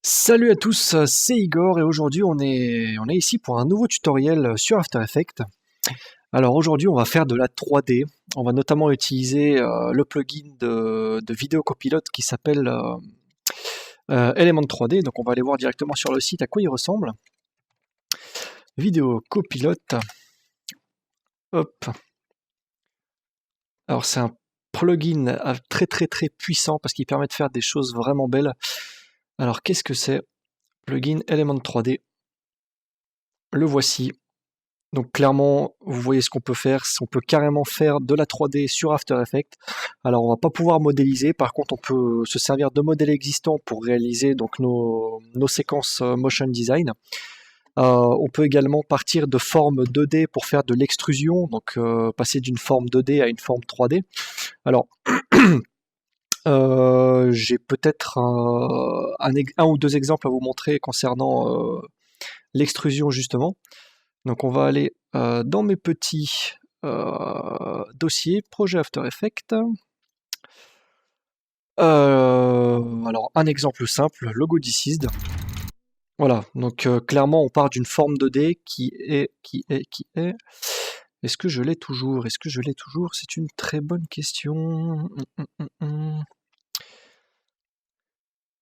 Salut à tous, c'est Igor et aujourd'hui on est ici pour un nouveau tutoriel sur After Effects. Alors aujourd'hui on va faire de la 3D. On va notamment utiliser le plugin de Vidéo Copilote qui s'appelle Element 3D. Donc on va aller voir directement sur le site à quoi il ressemble. Vidéo Copilote. Hop. Alors c'est un plugin très très très puissant parce qu'il permet de faire des choses vraiment belles. Alors qu'est-ce que c'est? Plugin Element 3D. Le voici. Donc clairement, vous voyez ce qu'on peut faire, on peut carrément faire de la 3D sur After Effects. Alors on va pas pouvoir modéliser, par contre on peut se servir de modèles existants pour réaliser donc nos séquences motion design. On peut également partir de formes 2D pour faire de l'extrusion, donc passer d'une forme 2D à une forme 3D. Alors j'ai peut-être un ou deux exemples à vous montrer concernant l'extrusion justement. Donc on va aller dans mes petits dossiers, projet After Effects. Alors un exemple simple, logo Deceased. Voilà, donc clairement on part d'une forme 2D qui est. Est-ce que je l'ai toujours? Est-ce que je l'ai toujours? C'est une très bonne question.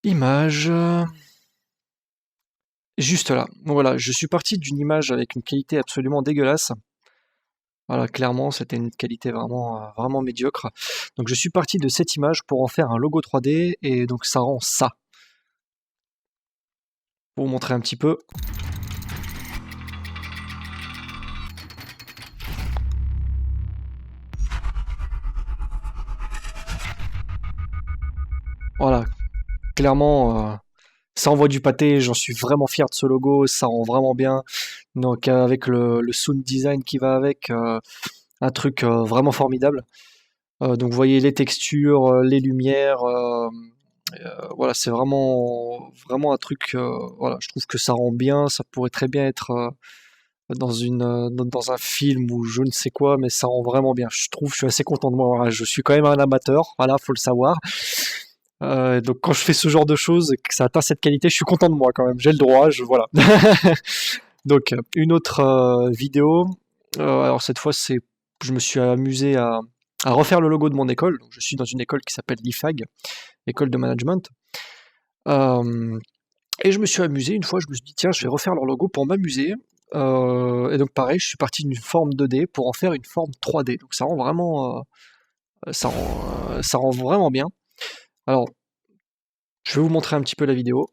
Image. Juste là. Donc voilà, je suis parti d'une image avec une qualité absolument dégueulasse. Voilà, clairement, c'était une qualité vraiment, vraiment médiocre. Donc je suis parti de cette image pour en faire un logo 3D et donc ça rend ça. Pour vous montrer un petit peu. Voilà, clairement, ça envoie du pâté, j'en suis vraiment fier de ce logo, ça rend vraiment bien. Donc avec le sound design qui va avec, un truc vraiment formidable. Donc vous voyez les textures, les lumières, voilà, c'est vraiment, vraiment un truc, voilà, je trouve que ça rend bien, ça pourrait très bien être dans un film ou je ne sais quoi, mais ça rend vraiment bien. Je suis assez content de moi. Voilà, je suis quand même un amateur, voilà, faut le savoir. Donc quand je fais ce genre de choses et que ça atteint cette qualité, je suis content de moi quand même. J'ai le droit, voilà. Donc une autre vidéo. Alors cette fois, je me suis amusé à refaire le logo de mon école. Donc, je suis dans une école qui s'appelle l'IFAG, école de management. Et je me suis amusé une fois. Je me suis dit tiens, je vais refaire leur logo pour m'amuser. Et donc pareil, je suis parti d'une forme 2D pour en faire une forme 3D. Donc ça rend vraiment, ça rend vraiment bien. Alors, je vais vous montrer un petit peu la vidéo.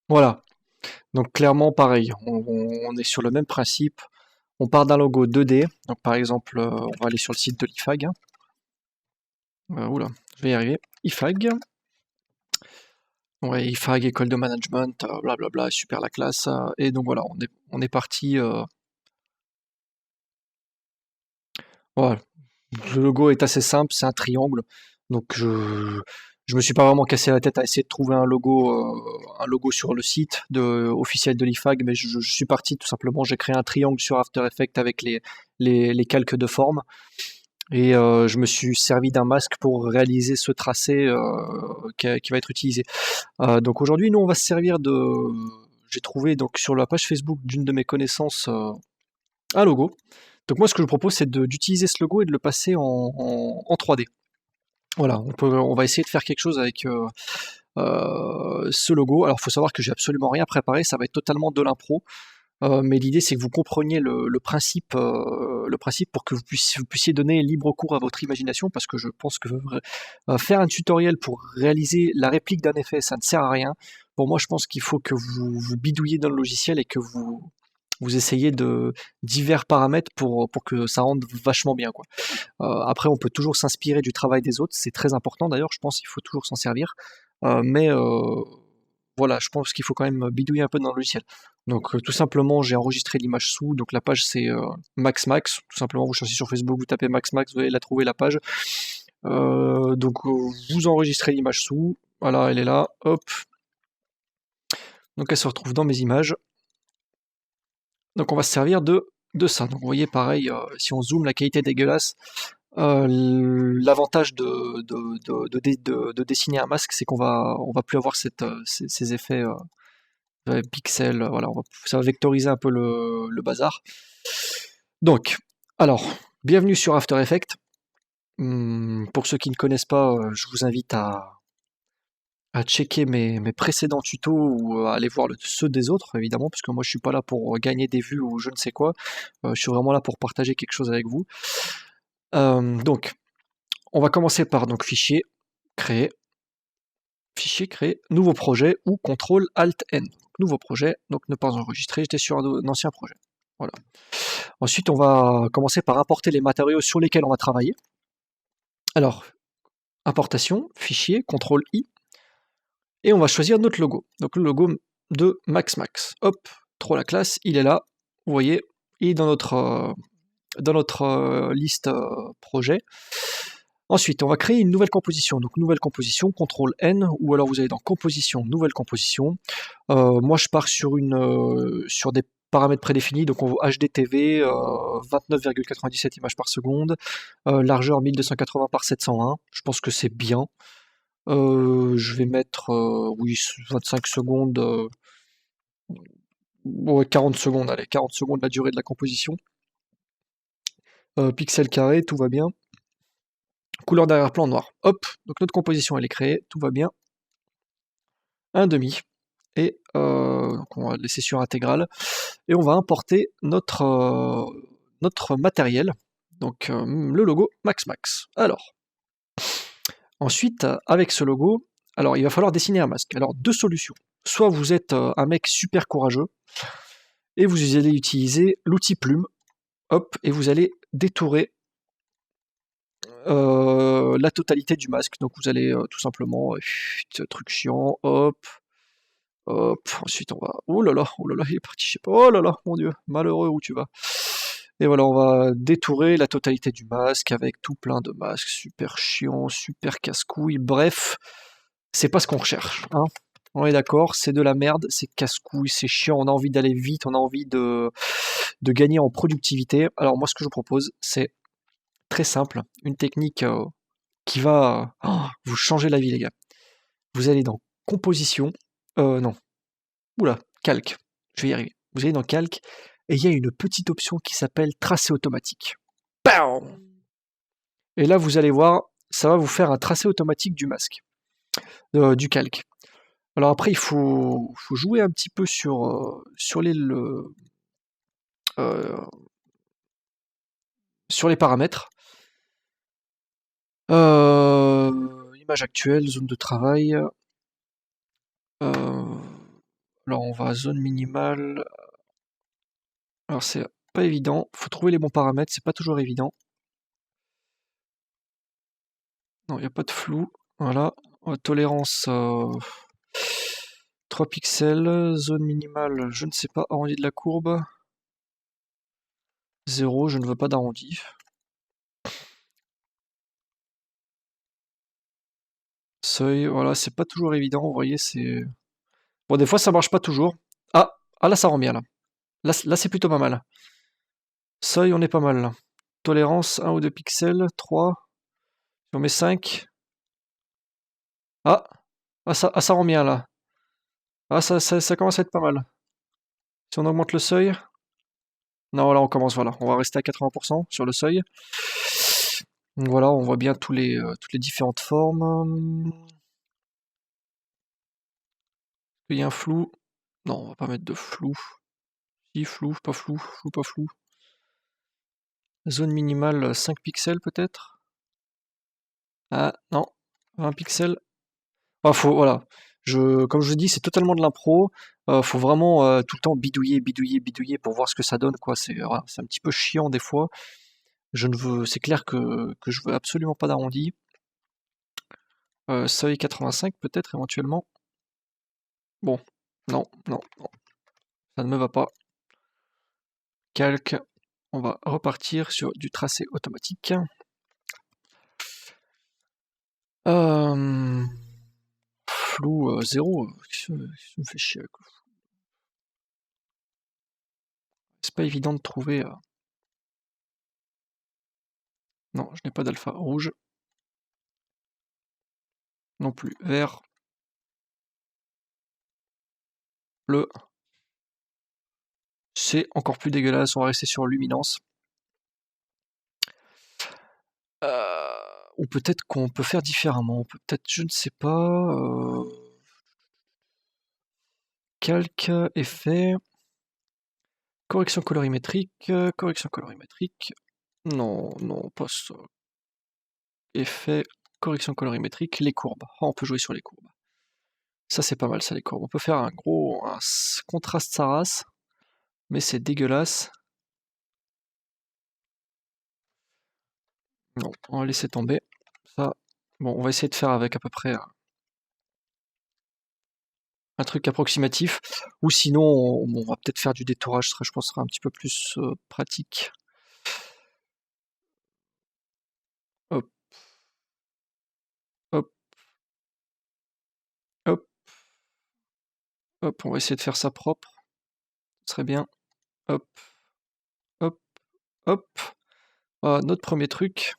Voilà. Donc clairement pareil, on est sur le même principe. On part d'un logo 2D. Donc par exemple, on va aller sur le site de l'IFAG. Oula, je vais y arriver. IFAG. Ouais, IFAG, école de management, blablabla, super la classe. Et donc voilà, on est parti. Voilà. Le logo est assez simple, c'est un triangle. Donc je me suis pas vraiment cassé la tête à essayer de trouver un logo sur le site officiel de l'IFAG, mais je suis parti tout simplement, j'ai créé un triangle sur After Effects avec les calques de forme. Et je me suis servi d'un masque pour réaliser ce tracé qui va être utilisé. Donc aujourd'hui, nous, on va se servir de. J'ai trouvé donc sur la page Facebook d'une de mes connaissances un logo. Donc moi, ce que je propose, c'est d'utiliser ce logo et de le passer en 3D. Voilà, on va essayer de faire quelque chose avec ce logo. Alors, il faut savoir que j'ai absolument rien préparé, ça va être totalement de l'impro. mais l'idée c'est que vous compreniez le principe pour que vous puissiez donner libre cours à votre imagination, parce que je pense que faire un tutoriel pour réaliser la réplique d'un effet, ça ne sert à rien. Pour moi, je pense qu'il faut que vous bidouillez dans le logiciel et que vous essayez de divers paramètres pour que ça rende vachement bien, quoi. Après, on peut toujours s'inspirer du travail des autres, c'est très important d'ailleurs, je pense qu'il faut toujours s'en servir. Mais voilà, je pense qu'il faut quand même bidouiller un peu dans le logiciel. Donc tout simplement, j'ai enregistré l'image sous, donc la page c'est MaxMax, tout simplement vous cherchez sur Facebook, vous tapez MaxMax, vous allez la trouver la page. Donc vous enregistrez l'image sous, voilà, elle est là, hop. Donc elle se retrouve dans mes images. Donc on va se servir de ça. Donc vous voyez pareil, si on zoome, la qualité est dégueulasse. L'avantage de dessiner un masque, c'est on va plus avoir ces effets pixels, voilà, ça va vectoriser un peu le bazar. Donc, alors, bienvenue sur After Effects. Pour ceux qui ne connaissent pas, je vous invite à checker mes précédents tutos ou à aller voir ceux des autres, évidemment, parce que moi je suis pas là pour gagner des vues ou je ne sais quoi. Je suis vraiment là pour partager quelque chose avec vous. Donc, on va commencer par donc fichier, créer, nouveau projet ou CTRL ALT N. Nouveau projet, donc ne pas enregistrer, j'étais sur un ancien projet. Voilà. Ensuite, on va commencer par importer les matériaux sur lesquels on va travailler. Alors, importation, fichier, CTRL I, et on va choisir notre logo. Donc le logo de MaxMax. Hop, trop la classe, il est là. Vous voyez, il est dans notre liste projet. Ensuite, on va créer une nouvelle composition. Donc nouvelle composition, CTRL N, ou alors vous allez dans composition, nouvelle composition. Moi, je pars sur des paramètres prédéfinis, donc on va HDTV, 29,97 images par seconde, largeur 1280 par 701. Je pense que c'est bien. Je vais mettre, oui, 25 secondes, ouais, 40 secondes, allez, 40 secondes la durée de la composition. Pixel carré, tout va bien. Couleur d'arrière-plan noir. Hop, donc notre composition elle est créée, tout va bien. Un demi. Et donc on va le laisser sur intégrale. Et on va importer notre matériel. Donc le logo MaxMax. Alors, ensuite, avec ce logo, alors il va falloir dessiner un masque. Alors, deux solutions. Soit vous êtes un mec super courageux, et vous allez utiliser l'outil plume, hop, et vous allez détourer la totalité du masque. Donc vous allez tout simplement, truc chiant, hop, hop, ensuite on va, oh là là, il est parti, je sais pas, oh là là, mon dieu, malheureux, où tu vas. Et voilà, on va détourer la totalité du masque avec tout plein de masques, super chiant, super casse-couille, bref, c'est pas ce qu'on recherche, hein. On est d'accord, c'est de la merde, c'est casse-couille, c'est chiant, on a envie d'aller vite, on a envie de gagner en productivité. Alors moi ce que je vous propose, c'est très simple, une technique qui va vous changer la vie les gars. Vous allez dans composition, non, oula, calque, je vais y arriver. Vous allez dans calque, et il y a une petite option qui s'appelle tracé automatique. Bam. Et là vous allez voir, ça va vous faire un tracé automatique du masque, du calque. Alors après, il faut jouer un petit peu sur les paramètres. Image actuelle, zone de travail. Alors on va à zone minimale. Alors c'est pas évident, faut trouver les bons paramètres, c'est pas toujours évident. Non, il n'y a pas de flou. Voilà. Tolérance 3 pixels. Zone minimale, je ne sais pas, arrondi de la courbe. 0, je ne veux pas d'arrondi. Seuil, voilà, c'est pas toujours évident, vous voyez, c'est... Bon, des fois ça marche pas toujours. Ah, là ça rend bien, là. Là c'est plutôt pas mal. Seuil, on est pas mal, là. Tolérance, 1 ou 2 pixels, 3. Si on met 5. Ça rend bien, là. Ah, ça commence à être pas mal. Si on augmente le seuil... Non, là on commence, voilà. On va rester à 80% sur le seuil. Donc voilà, on voit bien toutes les différentes formes. Il y a un flou. Non, on va pas mettre de flou. Si, flou, pas flou, flou, pas flou. Zone minimale 5 pixels peut-être? Ah non, 20 pixels. Ah, voilà. Comme je vous dis, c'est totalement de l'impro. Faut vraiment tout le temps bidouiller, bidouiller, bidouiller pour voir ce que ça donne, quoi. Voilà, c'est un petit peu chiant des fois. C'est clair que je veux absolument pas d'arrondi. Seuil 85 peut-être éventuellement. Bon, non, non, non, ça ne me va pas. Calque, on va repartir sur du tracé automatique. Flou 0, ça me fait chier avec le flou. C'est pas évident de trouver. Non, je n'ai pas d'alpha. Rouge. Non plus. Vert. Bleu. C'est encore plus dégueulasse, on va rester sur luminance. Ou peut-être qu'on peut faire différemment. Peut-être, je ne sais pas. Calque, effet. Correction colorimétrique. Correction colorimétrique. Non, non, pas ça. Effet, correction colorimétrique, les courbes. Ah, on peut jouer sur les courbes. Ça, c'est pas mal, ça, les courbes. On peut faire un contraste sa race, mais c'est dégueulasse. Non, on va laisser tomber. Ça, bon, on va essayer de faire avec à peu près un truc approximatif. Ou sinon, on va peut-être faire du détourage, je pense que ce sera un petit peu plus pratique. Hop, hop, hop, hop, on va essayer de faire ça propre. Ce serait bien. Hop, hop, hop. Notre premier truc.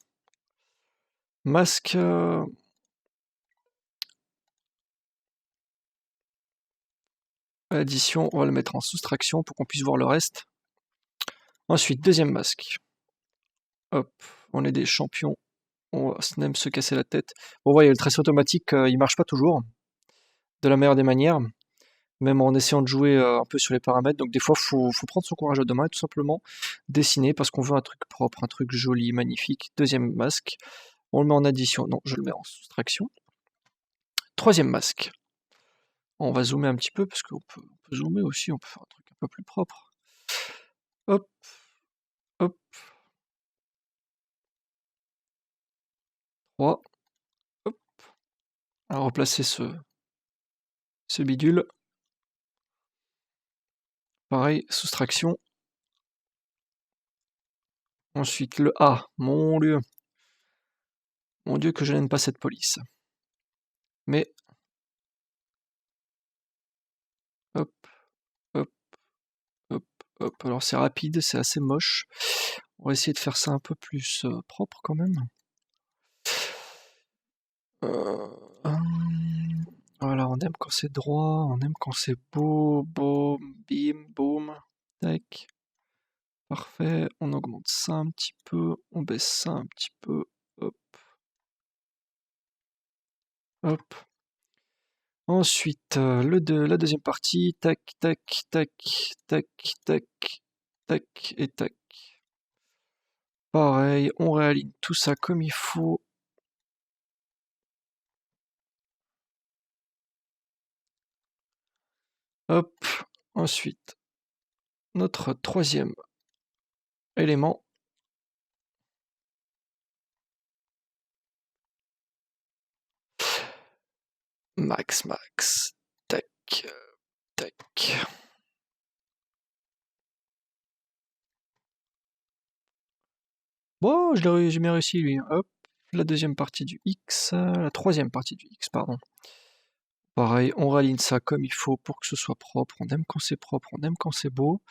Masque. Addition, on va le mettre en soustraction pour qu'on puisse voir le reste. Ensuite, deuxième masque. Hop, on est des champions. On va même se casser la tête. Bon, vous voyez, le tracé automatique, il marche pas toujours de la meilleure des manières, même en essayant de jouer un peu sur les paramètres. Donc des fois, faut prendre son courage à deux mains et tout simplement dessiner parce qu'on veut un truc propre, un truc joli, magnifique. Deuxième masque, on le met en addition. Non, je le mets en soustraction. Troisième masque. On va zoomer un petit peu parce qu'on peut zoomer aussi, on peut faire un truc un peu plus propre. Hop, hop. 3. Hop. On va replacer ce bidule. Pareil, soustraction. Ensuite le A. Mon Dieu. Mon Dieu que je n'aime pas cette police. Mais hop, hop, hop, hop. Alors c'est rapide, c'est assez moche. On va essayer de faire ça un peu plus propre quand même. Voilà, on aime quand c'est droit, on aime quand c'est beau, beau, bim, boum, tac. Parfait, on augmente ça un petit peu, on baisse ça un petit peu, hop, hop. Ensuite, la deuxième partie, tac, tac, tac, tac, tac, tac et tac. Pareil, on réaligne tout ça comme il faut. Hop, ensuite, notre troisième élément. Max, max, tac, tac. Bon, j'ai bien réussi lui. Hop, la deuxième partie du X, la troisième partie du X, pardon. Pareil, on réaligne ça comme il faut pour que ce soit propre. On aime quand c'est propre, on aime quand c'est beau.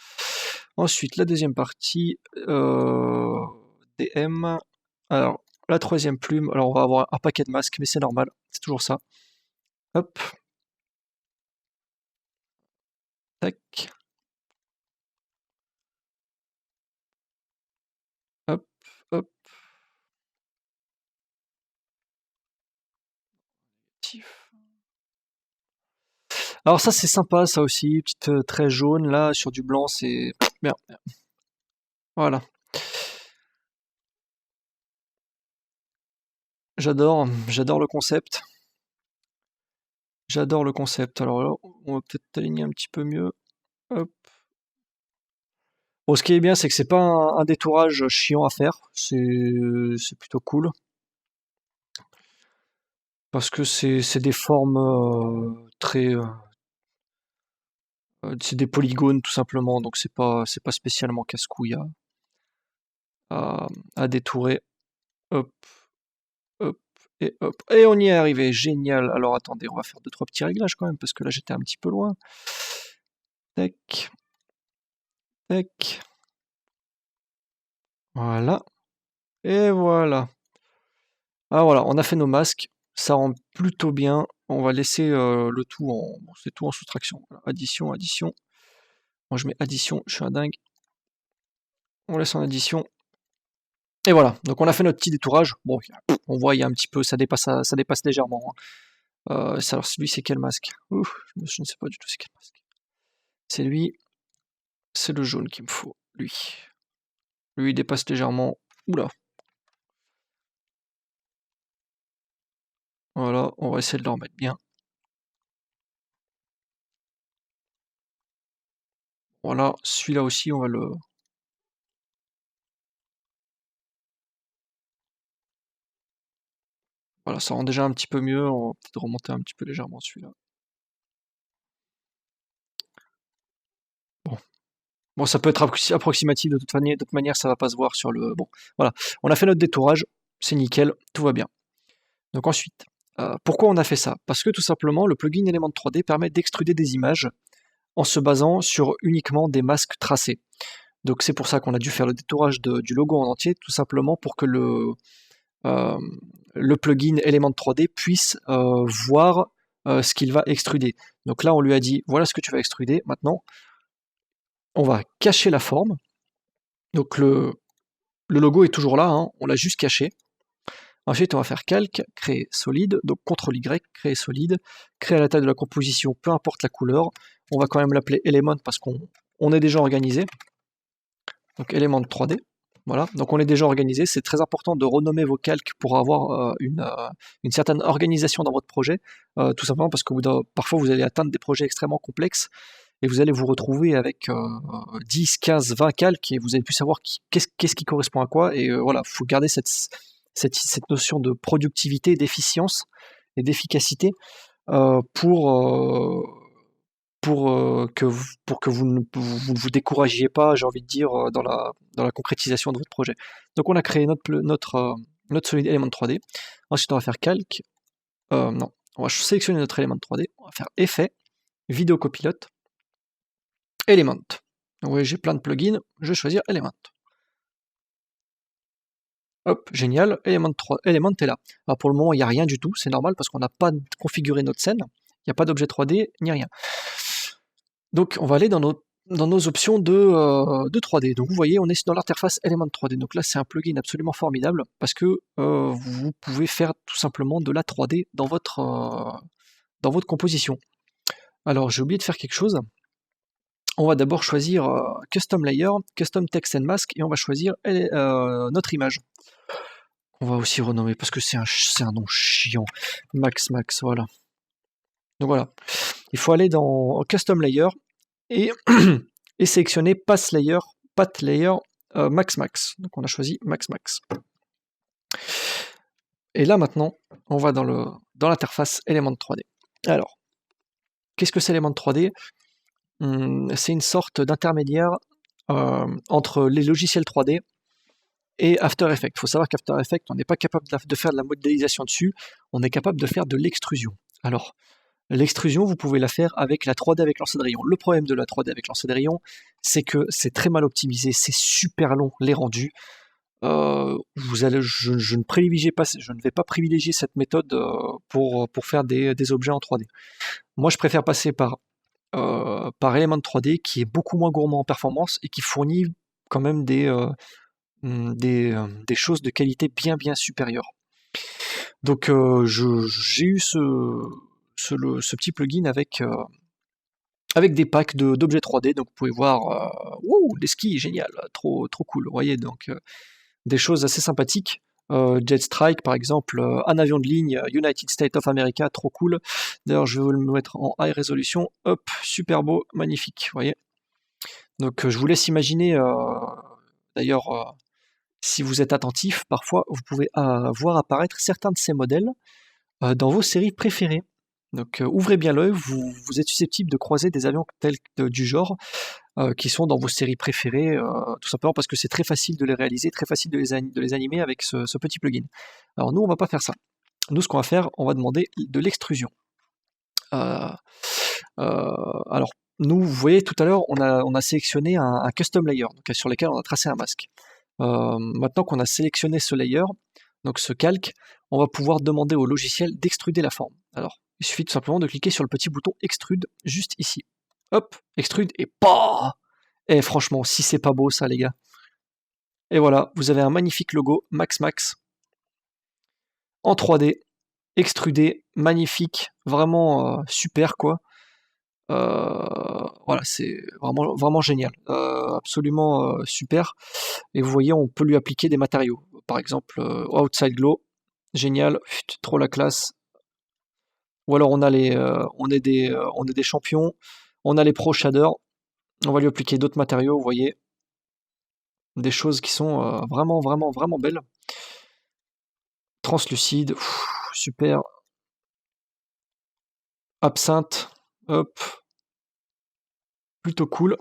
Ensuite, la deuxième partie, DM. Alors, la troisième plume. Alors, on va avoir un paquet de masques, mais c'est normal, c'est toujours ça. Hop. Tac. Hop, hop. Alors ça c'est sympa ça aussi, petite trait jaune là sur du blanc, c'est bien. Voilà. J'adore le concept. J'adore le concept. Alors là, on va peut-être aligner un petit peu mieux. Hop. Bon, ce qui est bien, c'est que c'est pas un détourage chiant à faire. C'est plutôt cool. Parce que c'est des formes très. C'est des polygones tout simplement, donc c'est pas spécialement casse-couille à détourer. Hop, hop, et hop. Et on y est arrivé, génial. Alors attendez, on va faire deux, trois petits réglages quand même, parce que là j'étais un petit peu loin. Tac, tac. Voilà. Et voilà. Ah voilà, on a fait nos masques, ça rend plutôt bien. On va laisser le tout en. Bon, c'est tout en soustraction. Voilà. Addition, addition. Moi je mets addition, je suis un dingue. On laisse en addition. Et voilà, donc on a fait notre petit détourage. Bon, on voit, il y a un petit peu, ça dépasse légèrement, hein. Alors, lui, c'est quel masque? Ouf, je ne sais pas du tout c'est quel masque. C'est lui, c'est le jaune qu'il me faut, lui. Lui, il dépasse légèrement. Oula. Voilà, on va essayer de le remettre bien. Voilà, celui-là aussi, on va le. Voilà, ça rend déjà un petit peu mieux. On va peut-être remonter un petit peu légèrement celui-là. Bon. Bon, ça peut être approximatif de toute manière, ça va pas se voir sur le. Bon, voilà. On a fait notre détourage, c'est nickel, tout va bien. Donc ensuite, pourquoi on a fait ça? Parce que tout simplement, le plugin Element 3D permet d'extruder des images en se basant sur uniquement des masques tracés. Donc c'est pour ça qu'on a dû faire le détourage du logo en entier, tout simplement pour que le plugin Element 3D puisse voir ce qu'il va extruder. Donc là, on lui a dit, voilà ce que tu vas extruder. Maintenant, on va cacher la forme. Donc le logo est toujours là, hein, on l'a juste caché. Ensuite, on va faire calque, créer solide, donc CTRL-Y, créer solide, créer à la taille de la composition, peu importe la couleur. On va quand même l'appeler Element parce qu'on est déjà organisé. Donc Element 3D. Voilà, donc on est déjà organisé. C'est très important de renommer vos calques pour avoir une certaine organisation dans votre projet. Tout simplement parce que parfois vous allez atteindre des projets extrêmement complexes et vous allez vous retrouver avec 10, 15, 20 calques et vous allez plus savoir qu'est-ce qui correspond à quoi. Et voilà, il faut garder cette notion de productivité, d'efficience et d'efficacité pour que vous ne vous découragiez pas, j'ai envie de dire, dans la concrétisation de votre projet. Donc on a créé notre solide élément de 3D. Ensuite on va faire calque. Non, on va sélectionner notre élément de 3D. On va faire effet, vidéo copilote, element. Donc oui, j'ai plein de plugins, je vais choisir element. Hop, génial, Element est là. Alors pour le moment, il n'y a rien du tout, c'est normal parce qu'on n'a pas configuré notre scène, il n'y a pas d'objet 3D, ni rien. Donc on va aller dans nos options de 3D. Donc vous voyez, on est dans l'interface Element 3D. Donc là, c'est un plugin absolument formidable parce que vous pouvez faire tout simplement de la 3D dans votre composition. Alors j'ai oublié de faire quelque chose. On va d'abord choisir Custom Layer, Custom Text and Mask et on va choisir notre image. On va aussi renommer parce que c'est un nom chiant. Max, voilà. Donc voilà. Il faut aller dans Custom Layer et, et sélectionner Path Layer, Max. Donc on a choisi Max. Et là maintenant, on va dans l'interface Element 3D. Alors, qu'est-ce que c'est Element 3D? C'est une sorte d'intermédiaire entre les logiciels 3D et After Effects. Il faut savoir qu'After Effects, on n'est pas capable de faire de la modélisation dessus, on est capable de faire de l'extrusion. Alors, l'extrusion, vous pouvez la faire avec la 3D avec lancer de rayon. Le problème de la 3D avec lancer de rayon, c'est que c'est très mal optimisé, c'est super long les rendus. Je ne vais pas privilégier cette méthode pour faire des objets en 3D. Moi, je préfère passer par Element 3D qui est beaucoup moins gourmand en performance et qui fournit quand même des choses de qualité bien supérieure. Donc j'ai eu ce petit plugin avec avec des packs d'objets 3D. Donc vous pouvez voir, wouh, des skis, génial, trop, trop cool. Vous voyez, donc des choses assez sympathiques. Jet Strike par exemple, un avion de ligne, United States of America, trop cool. D'ailleurs, je vais vous le mettre en high résolution. Hop, super beau, magnifique, vous voyez. Donc je vous laisse imaginer, d'ailleurs, si vous êtes attentif, parfois vous pouvez voir apparaître certains de ces modèles dans vos séries préférées. Donc ouvrez bien l'œil, vous êtes susceptible de croiser des avions tels du genre qui sont dans vos séries préférées, tout simplement parce que c'est très facile de les réaliser, très facile de les animer avec ce petit plugin. Alors nous, on va pas faire ça. Nous, ce qu'on va faire, on va demander de l'extrusion. Alors, nous, vous voyez, tout à l'heure, on a sélectionné un custom layer, donc, sur lequel on a tracé un masque. Maintenant qu'on a sélectionné ce layer, donc ce calque, on va pouvoir demander au logiciel d'extruder la forme. Alors, il suffit tout simplement de cliquer sur le petit bouton extrude juste ici. Hop, extrude et PAH! Et franchement, si c'est pas beau ça, les gars. Et voilà, vous avez un magnifique logo Max Max en 3D, extrudé, magnifique, vraiment super quoi. Voilà, c'est vraiment, vraiment génial, absolument super. Et vous voyez, on peut lui appliquer des matériaux. Par exemple, Outside Glow, génial, trop la classe. Ou alors on est des champions, on a les Pro Shader, on va lui appliquer d'autres matériaux, vous voyez, des choses qui sont vraiment, vraiment, vraiment belles. Translucide, super. Absinthe, hop, plutôt cool.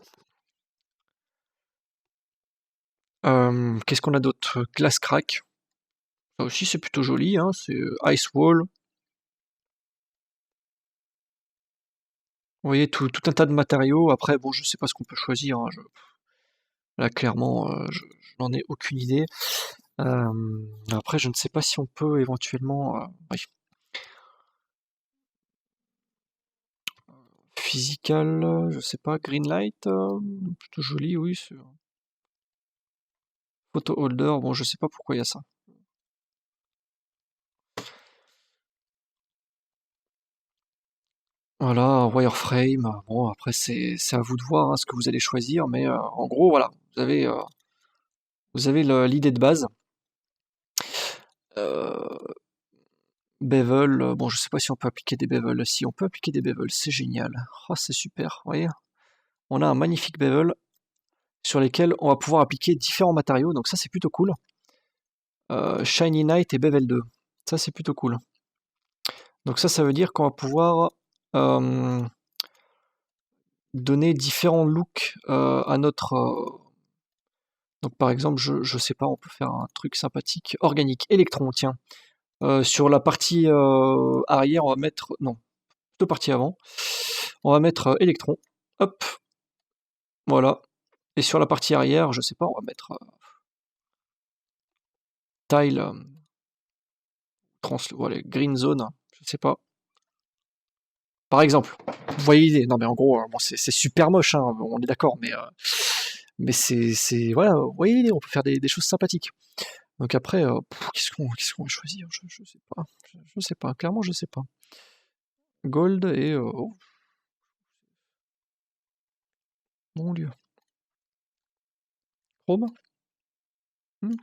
Qu'est-ce qu'on a d'autre? Glass Crack, ça aussi c'est plutôt joli, hein, c'est Ice Wall. Vous voyez, tout un tas de matériaux. Après, bon, je sais pas ce qu'on peut choisir, hein, là, clairement, je n'en ai aucune idée. Après, je ne sais pas si on peut éventuellement... oui. Physical, je sais pas, Greenlight, plutôt joli, oui. Photo holder, bon, je sais pas pourquoi il y a ça. Voilà, wireframe, bon après c'est à vous de voir, hein, ce que vous allez choisir, mais en gros voilà, vous avez l'idée de base. Bevel, bon je sais pas si on peut appliquer des bevels. Si on peut appliquer des bevels, c'est génial. Oh, c'est super, vous voyez? On a un magnifique bevel sur lesquels on va pouvoir appliquer différents matériaux, donc ça c'est plutôt cool. Shiny Knight et Bevel 2, ça c'est plutôt cool. Donc ça veut dire qu'on va pouvoir donner différents looks à notre... donc par exemple, je sais pas, on peut faire un truc sympathique. Organique, électron, tiens. Sur la partie arrière, on va mettre... Non, plutôt partie avant. On va mettre électron. Hop. Voilà. Et sur la partie arrière, je sais pas, on va mettre tile, voilà, green zone, je sais pas. Par exemple, vous voyez l'idée. Non mais en gros, bon, c'est super moche, hein, on est d'accord, mais c'est voilà, vous voyez l'idée, on peut faire des choses sympathiques. Donc après, qu'est-ce qu'on va choisir? Je sais pas. Je sais pas, clairement je sais pas. Gold et oh, mon Dieu. Chrome?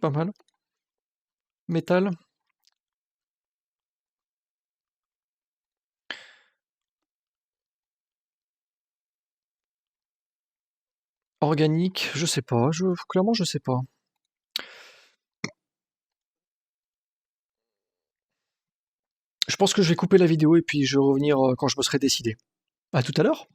Pas mal. Métal? Organique? Je sais pas, clairement je sais pas. Je pense que je vais couper la vidéo et puis je vais revenir quand je me serai décidé. À tout à l'heure.